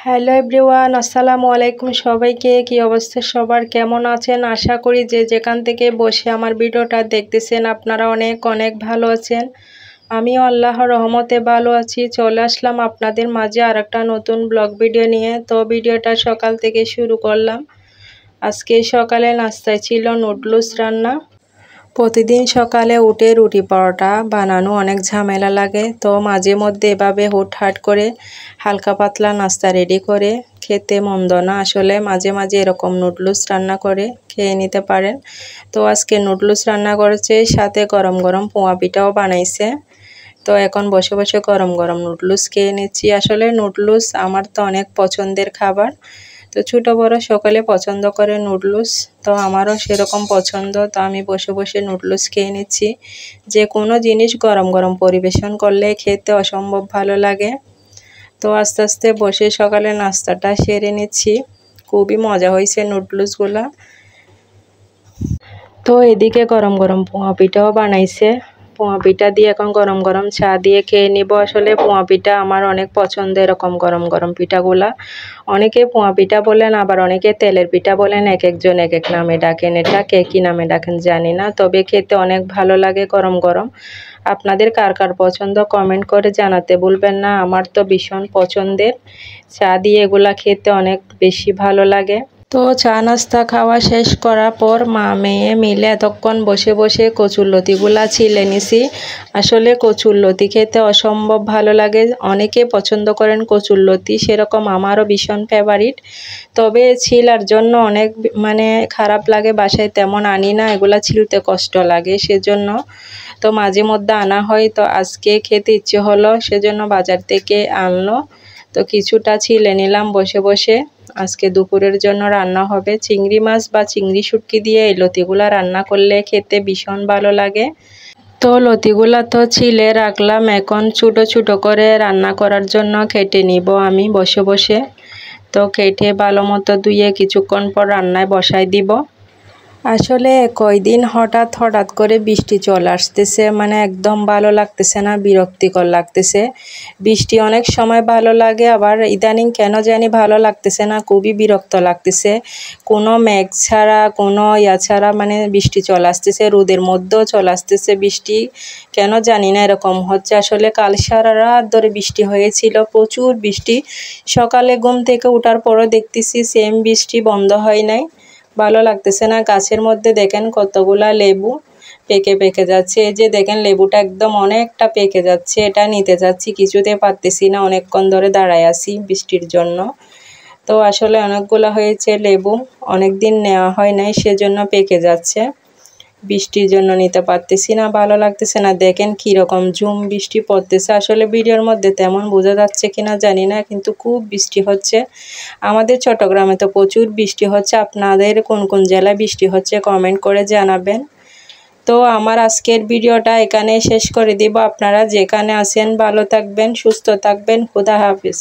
Hello everyone, আসসালামু আলাইকুম। সবাইকে কি অবস্থা, সবার কেমন আছেন? আশা করি যে যেখান থেকে বসে আমার ভিডিওটা দেখতেছেন আপনারা অনেক অনেক ভালো আছেন। আমিও আল্লাহর রহমতে ভালো আছি। চলে আসলাম আপনাদের মাঝে আর একটা নতুন ব্লগ ভিডিও নিয়ে। তো ভিডিওটা সকাল থেকে শুরু করলাম। আজকে সকালে নাস্তায় ছিল নুডলস রান্না। প্রতিদিন সকালে উঠে রুটি পরোটা বানানো অনেক ঝামেলা লাগে, তো মাঝে মধ্যে এভাবে হুটহাট করে হালকা পাতলা নাস্তা রেডি করে খেতে মন্দ না। আসলে মাঝে মাঝে এরকম নুডলস রান্না করে খেয়ে নিতে পারেন। তো আজকে নুডলস রান্না করেছে, সাথে গরম গরম পোয়া পিঠাও বানাইছে। তো এখন বসে বসে গরম গরম নুডলস খেয়ে নিচ্ছি। আসলে নুডলস আমার তো অনেক পছন্দের খাবার। তো ছোটো বড় সকলে পছন্দ করে নুডলস, তো আমারও সেরকম পছন্দ। তো আমি বসে বসে নুডলস খেয়ে নিচ্ছি। যে কোনো জিনিস গরম গরম পরিবেশন করলে খেতে অসম্ভব ভালো লাগে। তো আস্তে আস্তে বসে সকালে নাস্তাটা সেরে নিচ্ছি। খুবই মজা হয়েছে নুডলসগুলো। তো এদিকে গরম গরম পোয়া পিঠাও বানাইছে। পোয়া পিঠা দিয়ে এখন গরম গরম চা দিয়ে খেয়ে নিব। আসলে পোয়া পিঠা আমার অনেক পছন্দ, এরকম গরম গরম পিঠাগুলা। অনেকে পোয়া পিঠা বলেন, আবার অনেকে তেলের পিঠা বলেন, এক একজন এক এক নামে ডাকেন। এটা কে কী নামে ডাকেন জানি না, তবে খেতে অনেক ভালো লাগে গরম গরম। আপনাদের কার কার পছন্দ কমেন্ট করে জানাতে ভুলবেন না। আমার তো ভীষণ পছন্দের, চা দিয়ে এগুলা খেতে অনেক বেশি ভালো লাগে। তো চা নাস্তা খাওয়া শেষ করার পর মা মেয়ে মিলে এতক্ষণ বসে বসে কচুরলতিগুলা ছিলে নিছি। আসলে কচুরলতি খেতে অসম্ভব ভালো লাগে। অনেকে পছন্দ করেন কচুরলতি, সেরকম আমারও ভীষণ ফেভারিট। তবে ছিলার জন্য অনেক খারাপ লাগে, বাসায় তেমন আনি না, এগুলা ছিলতে কষ্ট লাগে সেজন্য। তো মাঝে মধ্যে আনা হয়, তো আজকে খেতে ইচ্ছে হলো সেজন্য বাজার থেকে আনলো। তো কিছুটা ছিলে নিলাম বসে বসে। আজকে দুপুরের জন্য রান্না হবে চিংড়ি মাছ বা চিংড়ি শুটকি দিয়ে। এই লতিগুলা রান্না করলে খেতে ভীষণ ভালো লাগে। তো লতিগুলা তো ছিলে রাখলাম, এখন ছোটো ছোটো করে রান্না করার জন্য কেটে নিব আমি বসে বসে। তো কেটে ভালো মতো ধুয়ে কিছুক্ষণ পর রান্নায় বসাই দিব। আসলে কয়দিন হঠাৎ হঠাৎ করে বৃষ্টি চলে আসতেছে, একদম ভালো লাগতেছে না, বিরক্তিকর লাগতেছে। বৃষ্টি অনেক সময় ভালো লাগে, আবার ইদানিং কেন জানি ভালো লাগতেছে না, খুবই বিরক্ত লাগতেছে। কোনো মেঘ ছাড়া, কোনো ছাড়া বৃষ্টি চলে আসতেছে, রোদের মধ্যেও চলে আসতেছে বৃষ্টি। কেন জানি না এরকম হচ্ছে। আসলে কাল সারা রাত ধরে বৃষ্টি হয়েছিল, প্রচুর বৃষ্টি। সকালে ঘুম থেকে ওঠার পরও দেখতেছি সেম বৃষ্টি বন্ধ হয় নাই। ভালো লাগতেছে না। গাছের মধ্যে দেখেন কতগুলা লেবু পেকে পেকে যাচ্ছে। এই যে দেখেন লেবুটা একদম অনেকটা পেকে যাচ্ছে, এটা নিতে যাচ্ছি কিছুতে পারতেছি না, অনেকক্ষণ ধরে দাঁড়ায় আছি বৃষ্টির জন্য। তো আসলে অনেকগুলা হয়েছে লেবু, অনেক দিন নেওয়া হয় নাই সেজন্য পেকে যাচ্ছে। বৃষ্টির জন্য নিতে পারতেছি না, ভালো লাগতেছে না। দেখেন কীরকম ঝুম বৃষ্টি পড়তেছে। আসলে ভিডিওর মধ্যে তেমন বোঝা যাচ্ছে কিনা জানি না, কিন্তু খুব বৃষ্টি হচ্ছে। আমাদের চট্টগ্রামে তো প্রচুর বৃষ্টি হচ্ছে। আপনাদের কোন কোন জেলায় বৃষ্টি হচ্ছে কমেন্ট করে জানাবেন। তো আমার আজকের ভিডিওটা এখানে শেষ করে দিব। আপনারা যেখানে আছেন ভালো থাকবেন, সুস্থ থাকবেন। খুদা হাফেজ।